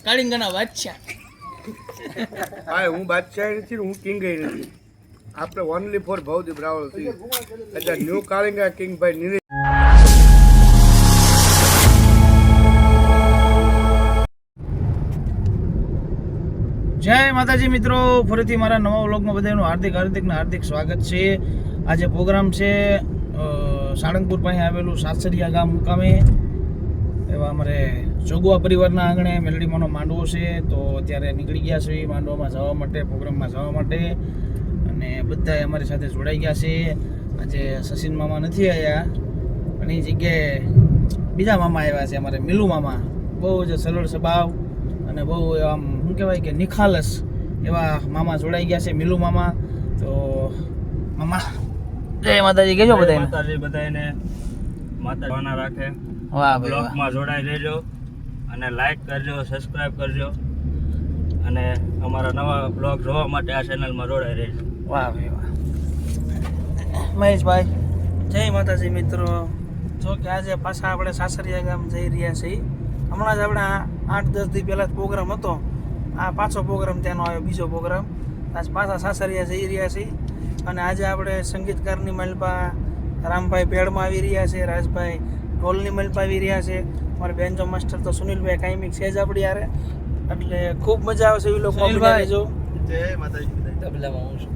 કાળિંગાના બાદશાહ. હા હું બાદશાહ નથી, હું કિંગ નથી. આપણે ઓનલી ફોર ભવદીપ રાવળ છીએ. એટલે ન્યૂ કાળિંગા કિંગ ભાઈ નીરજ. જય માતાજી મિત્રો, ફરીથી મારા નવા વ્લોગમાં બધાનું હાર્દિક સ્વાગત છે. આજે પ્રોગ્રામ છે સાળંગપુર પાસે આવેલું સાસરિયા ગામ મુકામે. એવા અમારે જોગવા પરિવારના આંગણે મેલડીમાંનો માંડવો છે. તો અત્યારે નીકળી ગયા છે માંડવામાં જવા માટે, પ્રોગ્રામમાં જવા માટે. અને બધા અમારી સાથે જોડાઈ ગયા છે. આજે સચિન મામા નથી આવ્યા, પણ એ જગ્યાએ બીજા મામા આવ્યા છે, અમારે મિલુ મામા. બહુ જ સરળ સ્વભાવ અને બહુ આમ શું કહેવાય કે નિખાલસ એવા મામા જોડાઈ ગયા છે, મિલુ મામા. તો મામા જય માતાજી કહેજો બધાને. માતાજી બધાને માતા રાખે. વાહ ભાઈ, બ્લોગમાં જોડાઈ રહેજો અને લાઈક કરજો, સબસ્ક્રાઇબ કરજો અને અમારા નવા બ્લોગ જોવા માટે આ ચેનલમાં જોડાઈ રહેજો. વાહ ભાઈ વાહ. મહેશભાઈ જય માતાજી મિત્રો. જો કે આજે પાછા આપણે સાસરિયા ગામ જઈ રહ્યા છીએ. હમણાં જ આપણે 8-10 દી પહેલાં જ પ્રોગ્રામ હતો. આ પાછો પ્રોગ્રામ ત્યાંનો આવ્યો, બીજો પ્રોગ્રામ. આજ પાછા સાસરિયા જઈ રહ્યા છીએ. અને આજે આપણે સંગીતકારની મલપા રામભાઈ પેડમાં આવી રહ્યા છે, રાજભાઈ ઢોલની મલપા આવી રહ્યા છે. અમારે બેન્ચો માસ્ટર તો સુનિલભાઈ કાયમિક છે જ આપણી યારે. એટલે ખૂબ મજા આવશે એ લોકો. જો જય માતાજી. તબલામાં હું છું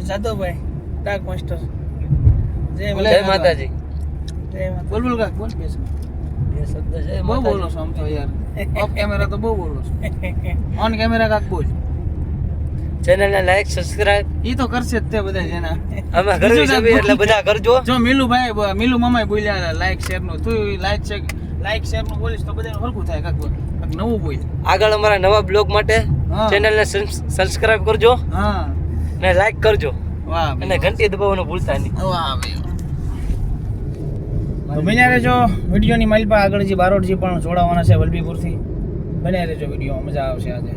જાદવભાઈ ડાક માસ્ટર. જય માતાજી. જય માતા. બોલ કાક બોલ કે બહુ બોલો છો આમ તો યાર. ઓફ કેમેરા તો બહુ બોલો છો, ઓન કેમેરા કાક બોલ. ચેનલને લાઈક સબસ્ક્રાઇબ ઈ તો કરશે જ તે બધા જેના. અમે કરવી છે એટલે બધા કરજો. જો મિલુ મામાએ બોલ્યા લાઈક શેર નું, તું લાઈક શેર નું બોલીશ તો બધાને હરખું થાય. કાક નવું બોલ. આગળ અમારા નવા બ્લોગ માટે ચેનલને સબસ્ક્રાઇબ કરજો. હા અને લાઈક કરજો. વાહ અને ઘંટી દબાવવાનું ભૂલતા નહીં. વાહ ભાઈ. તો બન્યા રહેજો વિડીયોની માઇલપા. આગળ જે બારોટજી પણ જોડાવાના છે વલભીપુરથી. બન્યા રહેજો વિડીયો, મજા આવશે આજે.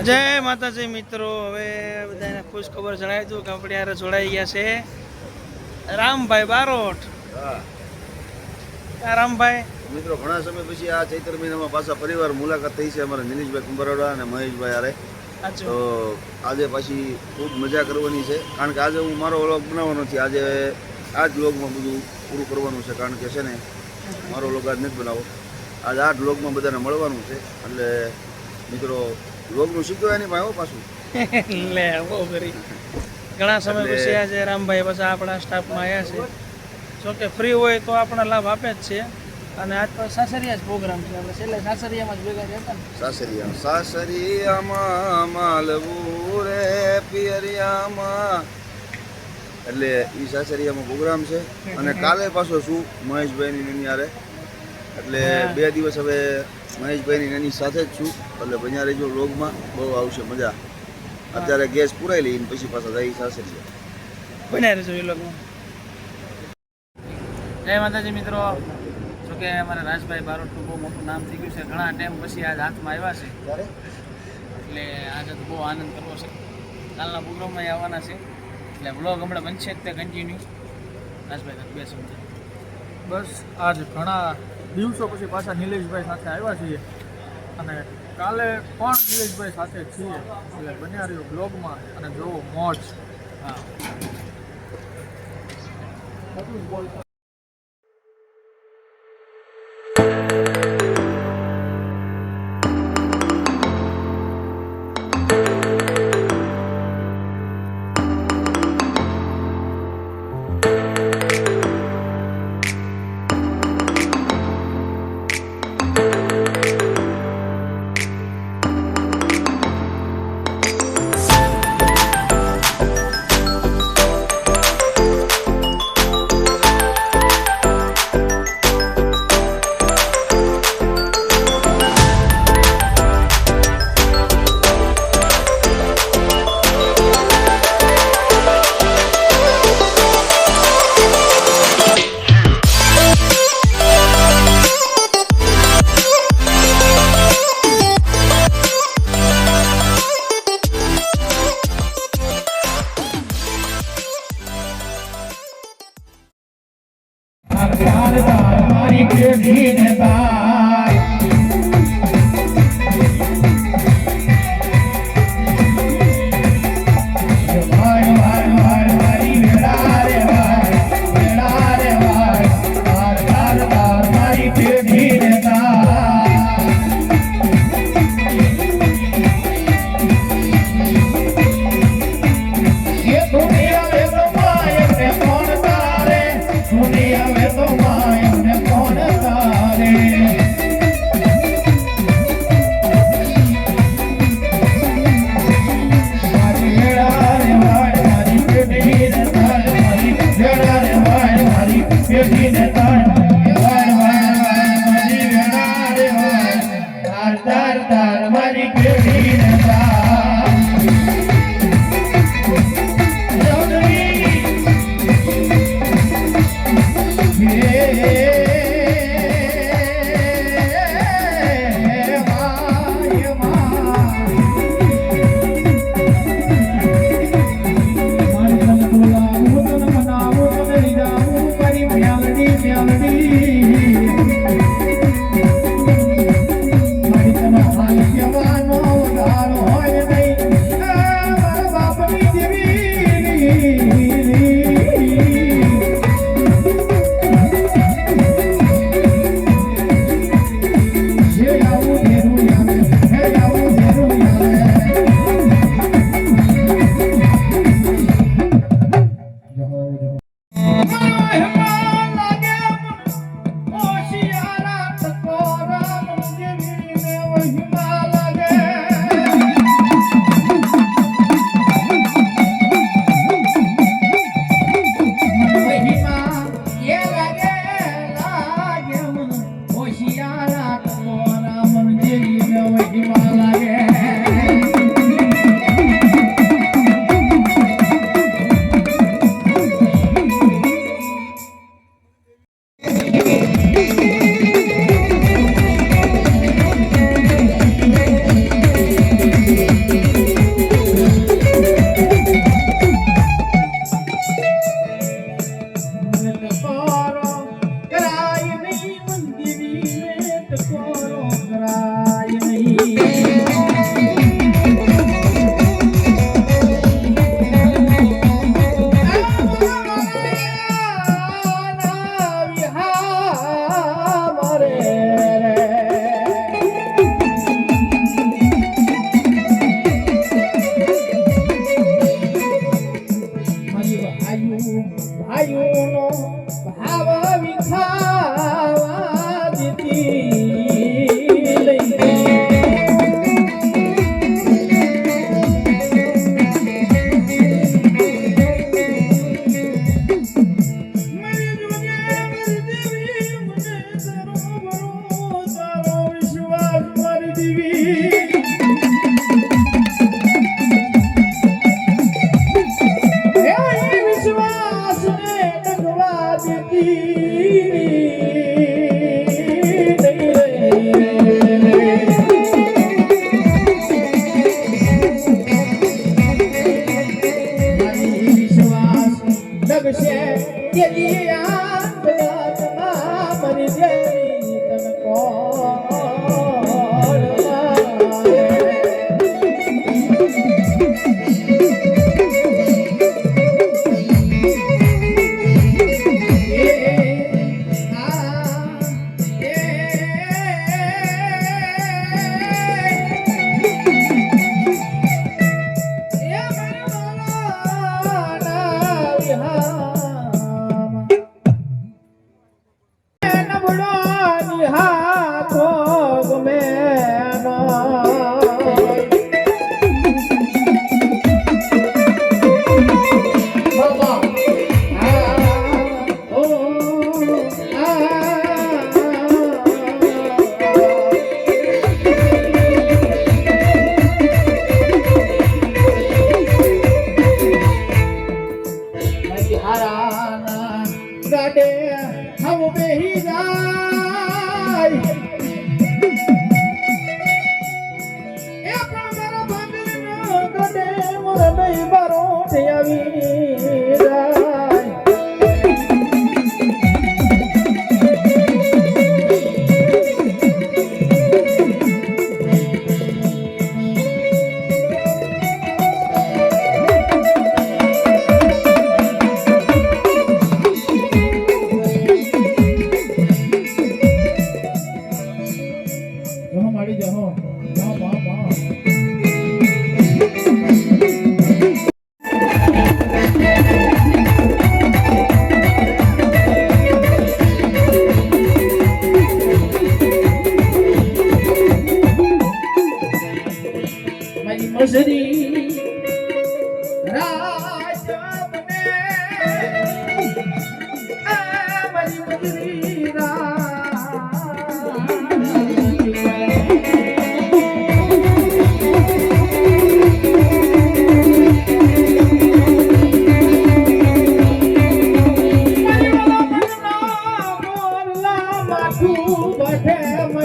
જય માતાજી મિત્રો. હવે બધાને ખુશ ખબર જણાવી દઉં કે આપણે યારે જોડાઈ ગયા છે રામભાઈ બારોટ. રામભાઈ મિત્રો ઘણા સમય પછી આ ચૈત્ર મહિનામાં પાછા પરિવાર મુલાકાત થઈ છે અમારા નિલેશભાઈ કુંભારવાડા અને મહેશભાઈ આરે. તો આજે પાછી ખૂબ મજા કરવાની છે, કારણ કે આજે હું મારો વ્લોગ બનાવવાનો નથી. આજે આ જ વ્લોગમાં બધું પૂરું કરવાનું છે, કારણ કે છે ને મારો વ્લોગ આજ નથી બનાવો. આજે આ જ વ્લોગમાં બધાને મળવાનું છે. એટલે મિત્રો વ્લોગનું શીખવાય નહીં ભાઈ પાછું લે બહુ કરી. ઘણા સમય પછી આજે રામભાઈ પાછા આપણા સ્ટાફમાં આવ્યા છે. જોકે ફ્રી હોય તો આપણા લાભ આપે જ છે. અને આજ તો સાસરિયા જ પ્રોગ્રામ છે. આપણે છેલ્લે સાસરિયામાં જ ભેગા રહેતા ને. સાસરિયામાં માલવું રે પિયરિયામાં. એટલે એ સાસરિયામાં પ્રોગ્રામ છે. અને કાલે પાછો શું મહેશભાઈની નાની હારે. એટલે 2 દિવસ હવે મહેશભાઈની નાની સાથે જ છું. એટલે બન્યા રહેજો વ્લોગમાં, બહુ આવશે મજા. અત્યારે ગેસ પુરાઈ લઈને પછી પાછા જઈ સાસરિયા. બન્યા રહેજો એ લોકોમાં. જય માતાજી મિત્રો. જોકે અમારા રાજભાઈ બારોટનું બહુ મોટું નામ થઈ ગયું છે. ઘણા ટાઈમ પછી આજ હાથમાં આવ્યા છે. એટલે આજે તો બહુ આનંદ કરવો છે. કાલના પ્રોગ્રામમાં આવવાના છે. એટલે વ્લોગ હમણાં બનશે જ તે કન્ટિન્યુ. રાજભાઈ બે સમજ. બસ આજ ઘણા દિવસો પછી પાછા નિલેશભાઈ સાથે આવ્યા છીએ અને કાલે પણ નિલેશભાઈ સાથે છીએ. એટલે બન્યા રહ્યો બ્લોગમાં અને જોવો મોજ. હા. તાર તાર મારી કેડીને તાર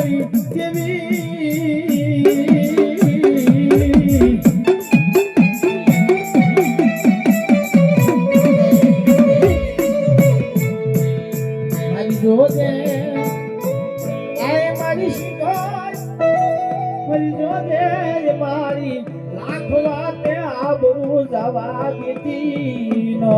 મારી દેવી મારી જોજે આય મારી શિકાર મારી જોજે મારી લાખ વાતે આબરૂ જવા દીધી નો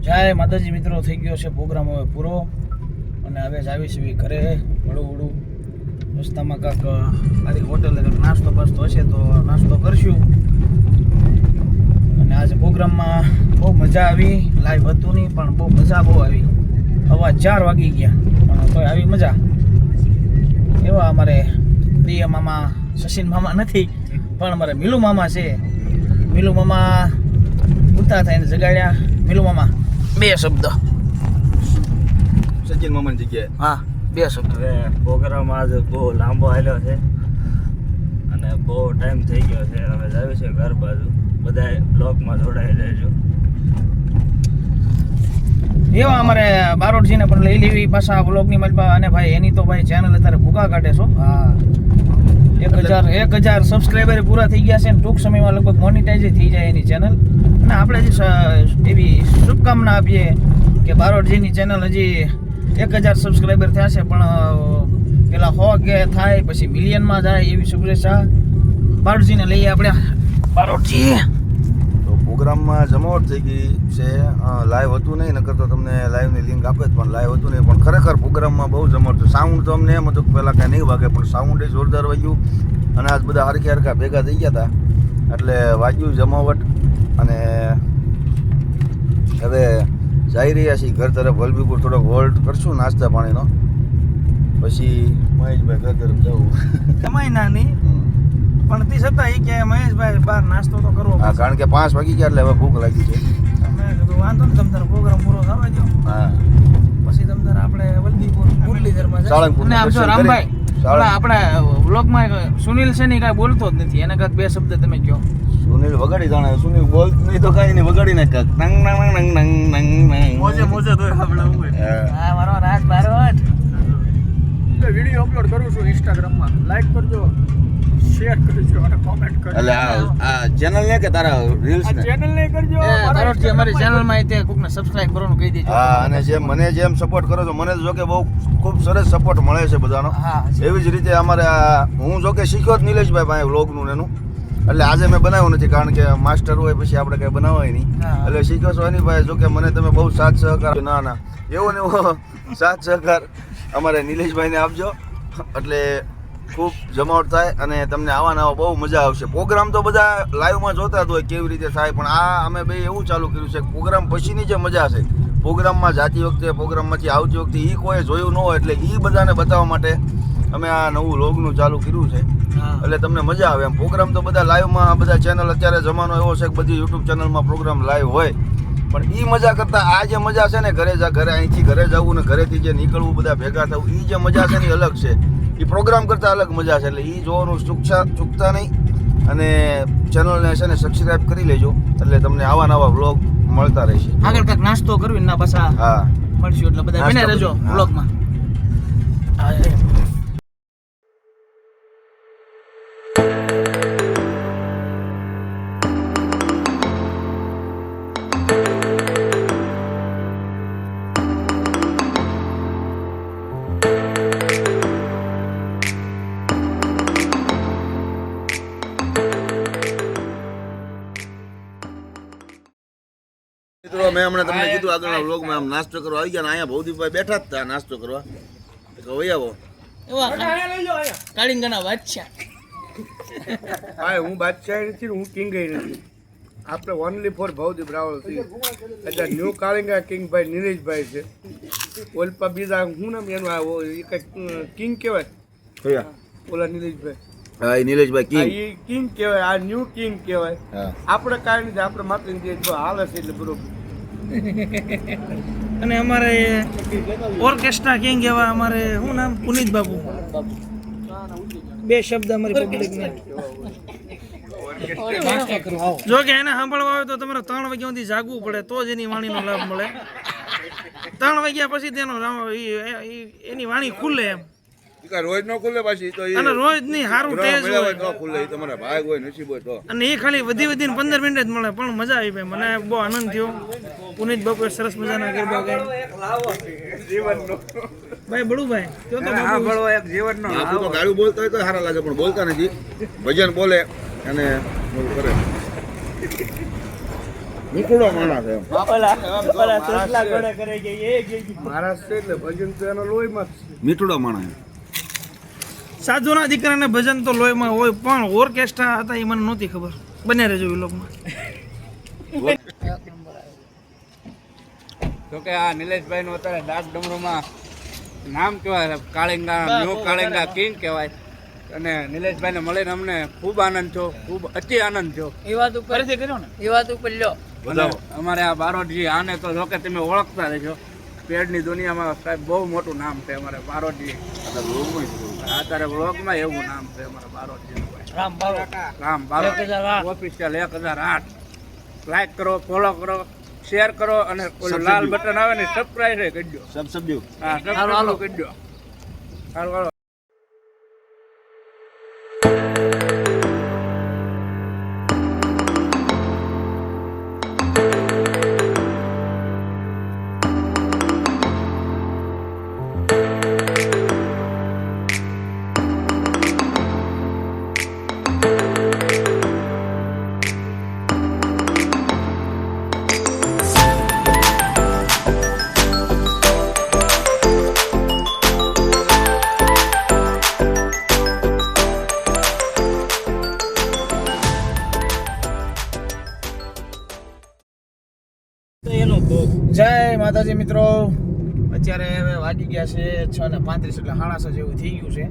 જય માતાજી મિત્રો, થઈ ગયો છે પ્રોગ્રામ હવે પૂરો અને હવે જ આવીશ ઘરે વળું રસ્તામાં કાંક મારી હોટલે નાસ્તો બાસ્તો હશે તો નાસ્તો કરશું. અને આજે પ્રોગ્રામમાં બહુ મજા આવી, લાઈવ હતું નહીં પણ બહુ મજા બહુ આવી. હવા 4 વાગી ગયા પણ તોય આવી મજા. એવા અમારે પ્રિય મામા સચિન મામા નથી પણ અમારે મિલુ મામા છે. મિલુ મામા ઉતા થઈને જગાડ્યા. મિલુ મામા 2 શબ્દ. સચિન મામાની જગ્યાએ હા 2 શબ્દ. હવે પ્રોગ્રામ આજે બહુ લાંબો હાલ્યો છે અને બહુ ટાઈમ થઈ ગયો છે. હવે જાવી છે ઘર બાજુ. બધા બ્લોગમાં જોડાઈ રહેજો. એવા અમારે બારોટજીને પણ લઈ લેવી પાછા બ્લોગની મલબા. અને ભાઈ એની તો ભાઈ ચેનલ અત્યારે ભૂકા કાઢે છો. હા 1000 સબસ્ક્રાઈબર પૂરા થઈ ગયા છે ને ટૂંક સમયમાં લગભગ મોનિટાઈઝ થઈ જાય એની ચેનલ. અને આપણે જે એવી શુભકામના આપીએ કે બારોટજીની ચેનલ હજી 1000 સબસ્ક્રાઈબર થયા છે પણ પેલા 100 કે થાય પછી મિલિયનમાં જાય એવી શુભેચ્છા બારોટજીને લઈએ આપણે. બારોટજી તો પ્રોગ્રામમાં જમાવટ થઈ ગઈ છે. લાઈવ હતું નહીં, નકર તો તમને લાઈવની લિંક આપે જ પણ લાઈવ હતું નહીં. પણ ખરેખર પ્રોગ્રામમાં બહુ જમાવટ છે. સાઉન્ડ તો અમને એમ હતું કે પહેલાં કાંઈ નહીં વાગે પણ સાઉન્ડ એ જોરદાર વાગ્યું અને આજ બધા હરખા ભેગા થઈ ગયા હતા એટલે વાગ્યું જમાવટ. અને હવે જઈ રહ્યા છીએ ઘર તરફ. વલભીપુર થોડોક હોલ્ડ કરશું નાસ્તા પાણીનો, પછી મહેશભાઈ ઘર તરફ જવું. કમાઈ ના નહીં પણ તે છતાં એ કે મહેશભાઈ બહાર નાસ્તો તો કરવો. હા, કારણ કે 5 વાગી ગયા એટલે હવે ભૂખ લાગી છે. મેં કીધું વાંધો ને તમ તારો પ્રોગ્રામ પૂરો થવા દો હા, પછી તમ તારે આપણે વલભીપુર મુરલીધરમાં સાળંગપુર અને આપ જો રામભાઈ આપણે વ્લોગમાં સુનિલ છે ને કાંઈ બોલતો જ નથી. એને કાંઈક 2 શબ્દ તમે કહો. સુનિલ વગાડી જાણે. સુનિલ બોલ નહીં તો કાંઈ નહીં, વગાડી નાખ કાંઈક. નંગ નંગ નંગ નંગ નંગ નંગ. મોજે તો આપણે હા મારો રાજ બારોટ. વિડીયો અપલોડ કરું છું ઇન્સ્ટાગ્રામમાં. લાઈક કરજો, શેર કરજો અને કોમેન્ટ કરજો. એટલે આ ચેનલ ને કે તારા રીલ્સ ને? ચેનલ ને કરજો. બારોટજી અમારી ચેનલમાં તે કોકને સબસ્ક્રાઇબ કરવાનું કહી દેજો. હા, અને મને જેમ સપોર્ટ કરો છો મને જો કે બહુ ખૂબ સરસ સપોર્ટ મળે છે બધાનો. હા એવી જ રીતે અમારે હું જો કે શીખ્યો જ નિલેશભાઈ પાસે વ્લોગનું એનું, એટલે આજે મેં બનાવ્યું નથી કારણ કે માસ્ટર હોય પછી આપણે કંઈ બનાવાય નહીં. હા. એટલે શીખ્યો છો એની ભાઈ જો કે મને તમે બહુ સાથ સહકાર. ના ના, એવો ને એવો સાથ સહકાર અમારે નિલેશભાઈને આપજો એટલે ખૂબ જમાવટ થાય અને તમને આવા નવા બહુ મજા આવશે. પ્રોગ્રામ તો બધા લાઈવમાં જોતા જ હોય કેવી રીતે થાય, પણ આ અમે બે એવું ચાલુ કર્યું છે પ્રોગ્રામ પછીની જે મજા છે, પ્રોગ્રામમાં જાતી વખતે પ્રોગ્રામમાંથી આવતી વખતે એ કોઈ જોયું ન હોય એટલે એ બધાને બતાવવા માટે અમે આ નવું લોગનું ચાલુ કર્યું છે. એટલે તમને મજા આવે એમ. પ્રોગ્રામ તો બધા લાઈવમાં બધા ચેનલ અત્યારે જમાનો એવો છે કે બધી યુટ્યુબ ચેનલમાં પ્રોગ્રામ લાઈવ હોય પણ એ મજા કરતાં આ જે મજા છે ને ઘરે અહીંથી ઘરે જવું ને ઘરેથી જે નીકળવું બધા ભેગા થવું એ જે મજા છે ને એ અલગ છે. એ પ્રોગ્રામ કરતાં અલગ મજા છે. એટલે એ જોવાનું ચૂકતા નહીં. અને ચેનલને છે ને સબસ્ક્રાઇબ કરી લેજો એટલે તમને આવા નવા વ્લોગ મળતા રહેશે. આગળ કાંઈક નાસ્તો કરવી ના પાછા હા મળશું એટલે બધા બને રહેજો હા. વ્લોગમાં. મિત્રો મેં હમણાં તમને કીધું આગળના વ્લોગમાં આમ નાસ્તો કરવા આવી ગયા ને અહીંયા ભવદીપભાઈ બેઠા જ હતા નાસ્તો કરવા. વહી આવો. એવા કાળિંગાના બાદશાહ. હા હું બાદશાહ નથી હું કિંગ નથી. આપણે ઓનલી ફોર ભવદીપ રાવળ છીએ. એટલે ન્યૂ કાળિંગા કિંગ ભાઈ નિલેશભાઈ છે. ઓલપા બીજા હું નામ એનું આ કિંગ કહેવાય. કયા? ઓલા નિલેશભાઈ. હા એ નિલેશભાઈ કિંગ. એ કિંગ કહેવાય. આ ન્યૂ કિંગ કહેવાય. હા આપણે કાંઈ નથી. આપણે માત્ર જો હાલે છે એટલે બરોબર. અને અમારે ઓર્કેસ્ટ્રા કિંગ એવા અમારે શું નામ પુનિત બાબુ. બે શબ્દ અમારી પબ્લિકને. જો કે એને સાંભળવા હોય તો તમારે 3 વાગ્યા સુધી જાગવું પડે તો જ એની વાણીનો લાભ મળે. 3 વાગ્યા પછી તેનો એની વાણી ખુલે એમ. રોજ નો ખુલે પાછી તો અને રોજ ની સારું તેજ હોય તો ખુલે એ તમારા ભાગ હોય નસીબ હોય તો. અને એ ખાલી વધીને 15 મિનિટ જ મળે પણ મજા આવી ભાઈ. મને બહુ આનંદ થયો. પુનિત બાપુએ સરસ મજાના ગરબા ગાયા. ભાઈ બળુભાઈ કયો તો બાપુ એક જીવનનો આપણું તો ગાળું બોલતા હોય તો સારા લાગે પણ બોલતા નથી. ભજન બોલે અને બોલ કરે. મીઠુડો માણસ એમ. મહારાષ્ટ્ર એટલે ભજન તો એનો લોહીમાં જ છે. મીઠુડો માણસ એમ. સાધુના દીકરાને ભજન તો લોહીમાં હોય પણ ઓર્કેસ્ટ્રા હતા એ મને નહોતી ખબર. બને રહેજો વ્લોગમાં. જોકે આ નિલેશભાઈનું અત્યારે દાસ ડમરૂમાં નામ કહેવાય કાળિંગા ન્યૂ કાળિંગા કિંગ કહેવાય. અને નિલેશભાઈને મળીને અમને ખૂબ આનંદ થયો. ખૂબ અતિ આનંદ થયો. એ વાત ઉપર કર્યો ને એ વાત ઉપર લ્યો. અને અમારે આ બારોટજી આને તો જોકે તમે ઓળખતા રહેજો. પેડની દુનિયામાં સાહેબ બહુ મોટું નામ છે અમારે બારોટજી. અત્યારે વ્લોગમાં એવું નામ છે અમારા બારોટજી. રામ બારોટ ઓફિશિયલ 1008. લાઈક કરો, ફોલો કરો, શેર કરો અને ઓલું લાલ બટન આવે ને સબસ્ક્રાઇબ કરી દો. સબસ્ક્રાઇબ. હા સબસ્ક્રાઇબ કરી દો. હાલો. જય માતાજી મિત્રો. અત્યારે હવે વાગી ગયા છે 6:35 એટલે 6:30 જેવું થઈ ગયું છે.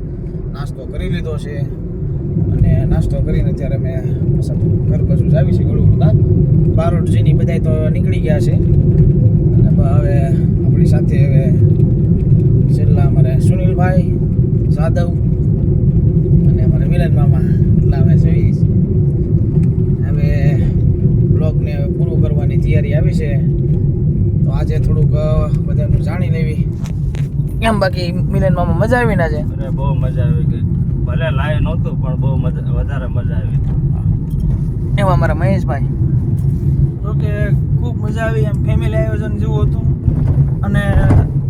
નાસ્તો કરી લીધો છે અને નાસ્તો કરીને અત્યારે મેં ઘર બાજુ જ આવી છે. ગળું બારોટજીની બધા તો નીકળી ગયા છે અને હવે આપણી સાથે હવે છેલ્લા અમારે સુનિલભાઈ જાદવ અને અમારે મિલન મામા એટલા અમે જઈએ છીએ. હવે બ્લોગને પૂરું કરવાની તૈયારી આવી છે તો આજે થોડુંક બધાનું જાણી લેવી એમ. બાકી મિલન મામા મજા આવી ના છે? અરે બહુ મજા આવી ગઈ. ભલે લાઈવ નહોતું પણ બહુ વધારે મજા આવી. એમાં અમારા મહેશભાઈ જોકે ખૂબ મજા આવી એમ. ફેમિલી આયોજન જેવું હતું અને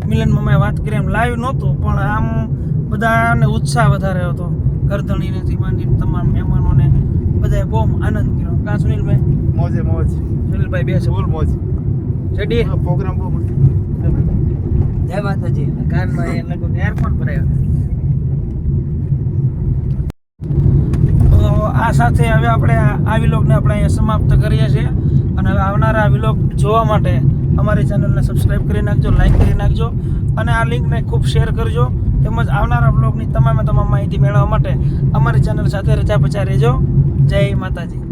મિલન મામાએ વાત કરી એમ લાઈવ નહોતું પણ આમ બધાને ઉત્સાહ વધારે હતો. ગરદણીનેથી માંડીને તમામ મહેમાનોને બધાએ બહુ આનંદ કર્યો. કાં સુનિલભાઈ? મોજે મોજ. સુનિલભાઈ બે છે ફૂલ મોજ. ચડી પ્રોગ્રામ બહુ મસ્ત. જય માતાજી. કાનમાં એ લગભગ એરફોન ભરાયો. તો આ સાથે હવે આપણે આ વિલોગને આપણે અહીંયા સમાપ્ત કરીએ છીએ અને હવે આવનારા વિલોગ જોવા માટે અમારી ચેનલને સબસ્ક્રાઇબ કરી નાખજો, લાઈક કરી નાખજો અને આ લિંકને ખૂબ શેર કરજો. તેમજ આવનારા બ્લોગની તમામ માહિતી મેળવવા માટે અમારી ચેનલ સાથે રજા પચા રહેજો. જય માતાજી.